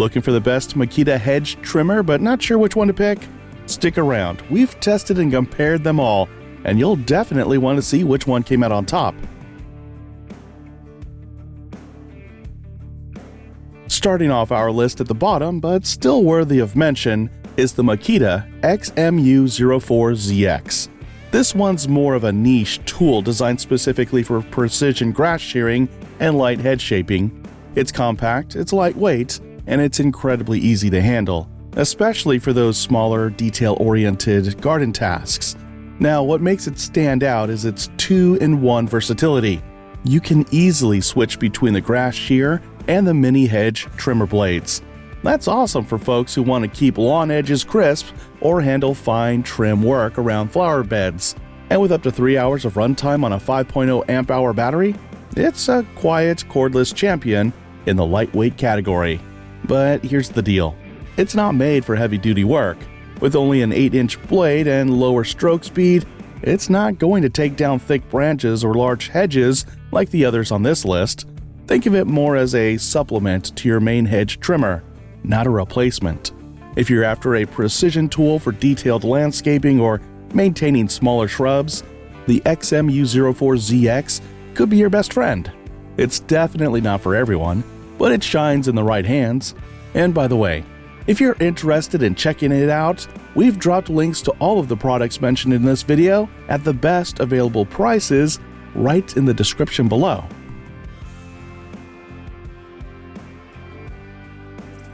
Looking for the best Makita Hedge trimmer but not sure which one to pick? Stick around. We've tested and compared them all, and you'll definitely want to see which one came out on top. Starting off our list at the bottom, but still worthy of mention, is the Makita XMU04ZX. This one's more of a niche tool designed specifically for precision grass shearing and light head shaping. It's compact, it's lightweight, and it's incredibly easy to handle, especially for those smaller, detail-oriented garden tasks. Now, what makes it stand out is its 2-in-1 versatility. You can easily switch between the grass shear and the mini hedge trimmer blades. That's awesome for folks who want to keep lawn edges crisp or handle fine trim work around flower beds. And with up to 3 hours of runtime on a 5.0 amp-hour battery, it's a quiet, cordless champion in the lightweight category. But here's the deal. It's not made for heavy-duty work. With only an 8-inch blade and lower stroke speed, it's not going to take down thick branches or large hedges like the others on this list. Think of it more as a supplement to your main hedge trimmer, not a replacement. If you're after a precision tool for detailed landscaping or maintaining smaller shrubs, the XMU04ZX could be your best friend. It's definitely not for everyone, but it shines in the right hands. And by the way, if you're interested in checking it out, we've dropped links to all of the products mentioned in this video at the best available prices right in the description below.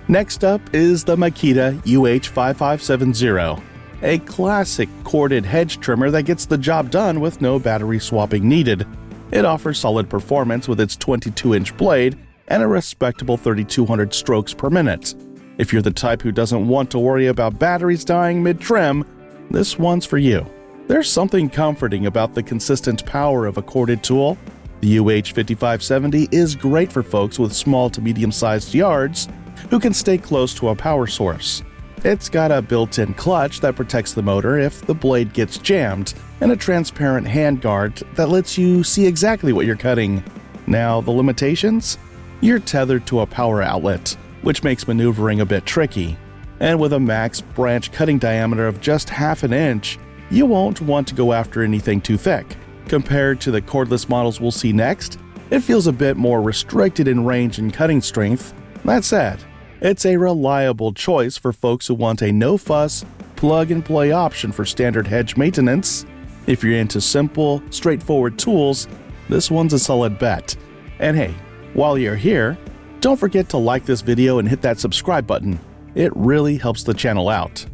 Next up is the Makita UH5570, a classic corded hedge trimmer that gets the job done with no battery swapping needed. It offers solid performance with its 22-inch blade and a respectable 3,200 strokes per minute. If you're the type who doesn't want to worry about batteries dying mid-trim, this one's for you. There's something comforting about the consistent power of a corded tool. The UH5570 is great for folks with small to medium-sized yards who can stay close to a power source. It's got a built-in clutch that protects the motor if the blade gets jammed, and a transparent handguard that lets you see exactly what you're cutting. Now, the limitations? You're tethered to a power outlet, which makes maneuvering a bit tricky. And with a max branch cutting diameter of just ½ an inch, you won't want to go after anything too thick. Compared to the cordless models we'll see next, it feels a bit more restricted in range and cutting strength. That said, it's a reliable choice for folks who want a no-fuss, plug-and-play option for standard hedge maintenance. If you're into simple, straightforward tools, this one's a solid bet. And hey, while you're here, don't forget to like this video and hit that subscribe button. It really helps the channel out.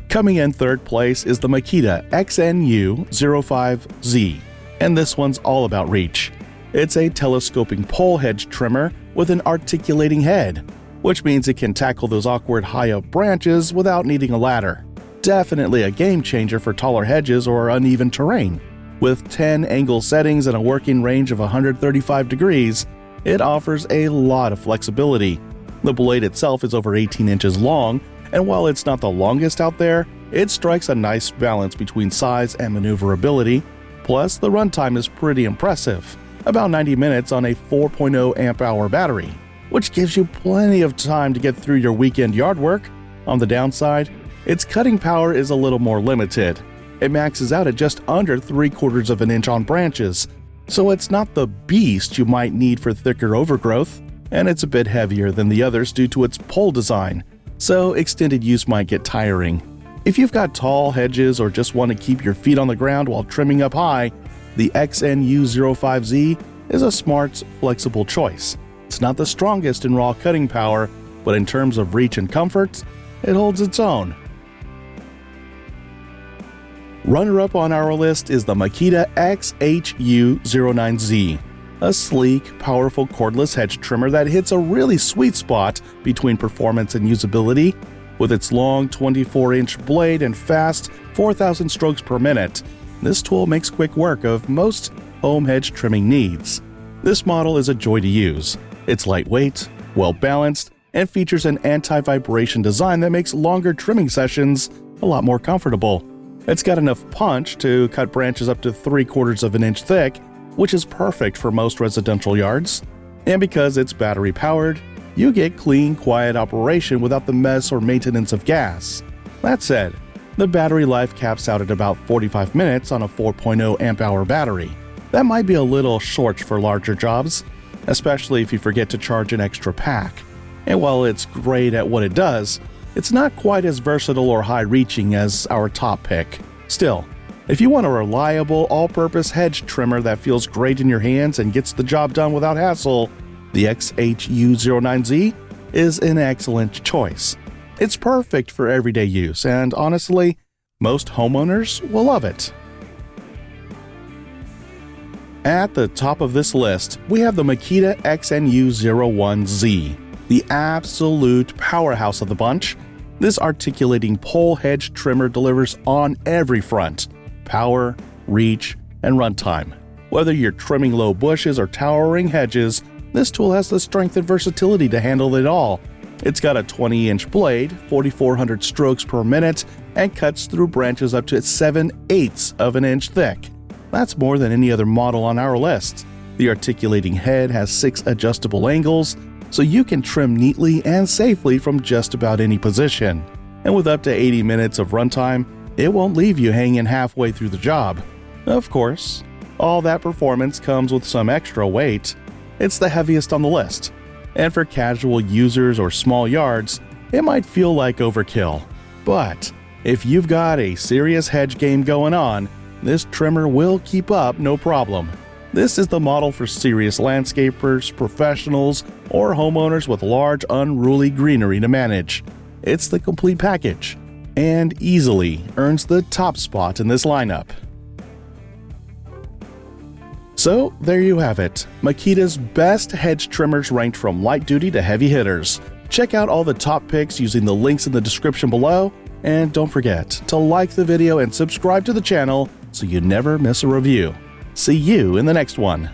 Coming in third place is the Makita XNU05Z, and this one's all about reach. It's a telescoping pole hedge trimmer with an articulating head, which means it can tackle those awkward high-up branches without needing a ladder. Definitely a game changer for taller hedges or uneven terrain. With 10 angle settings and a working range of 135 degrees, it offers a lot of flexibility. The blade itself is over 18 inches long, and while it's not the longest out there, it strikes a nice balance between size and maneuverability. Plus, the runtime is pretty impressive, about 90 minutes on a 4.0 amp-hour battery, which gives you plenty of time to get through your weekend yard work. On the downside, its cutting power is a little more limited. It maxes out at just under 3/4 of an inch on branches, so it's not the beast you might need for thicker overgrowth, and it's a bit heavier than the others due to its pole design, so extended use might get tiring. If you've got tall hedges or just want to keep your feet on the ground while trimming up high, the XNU05Z is a smart, flexible choice. It's not the strongest in raw cutting power, but in terms of reach and comfort, it holds its own. Runner-up on our list is the Makita XHU09Z, a sleek, powerful cordless hedge trimmer that hits a really sweet spot between performance and usability. With its long 24-inch blade and fast 4,000 strokes per minute, this tool makes quick work of most home hedge trimming needs. This model is a joy to use. It's lightweight, well-balanced, and features an anti-vibration design that makes longer trimming sessions a lot more comfortable. It's got enough punch to cut branches up to 3/4 of an inch thick, which is perfect for most residential yards. And because it's battery powered, you get clean, quiet operation without the mess or maintenance of gas. That said, the battery life caps out at about 45 minutes on a 4.0 amp-hour battery. That might be a little short for larger jobs, especially if you forget to charge an extra pack. And while it's great at what it does, it's not quite as versatile or high-reaching as our top pick. Still, if you want a reliable, all-purpose hedge trimmer that feels great in your hands and gets the job done without hassle, the XHU09Z is an excellent choice. It's perfect for everyday use, and honestly, most homeowners will love it. At the top of this list, we have the Makita XNU01Z, the absolute powerhouse of the bunch. This articulating pole hedge trimmer delivers on every front: power, reach, and runtime. Whether you're trimming low bushes or towering hedges, this tool has the strength and versatility to handle it all. It's got a 20-inch blade, 4,400 strokes per minute, and cuts through branches up to 7/8 of an inch thick. That's more than any other model on our list. The articulating head has 6 adjustable angles, so you can trim neatly and safely from just about any position. And with up to 80 minutes of runtime, it won't leave you hanging halfway through the job. Of course, all that performance comes with some extra weight. It's the heaviest on the list, and for casual users or small yards, it might feel like overkill. But if you've got a serious hedge game going on, this trimmer will keep up no problem. This is the model for serious landscapers, professionals, or homeowners with large, unruly greenery to manage. It's the complete package, and easily earns the top spot in this lineup. So there you have it, Makita's best hedge trimmers ranked from light duty to heavy hitters. Check out all the top picks using the links in the description below, and don't forget to like the video and subscribe to the channel so you never miss a review. See you in the next one.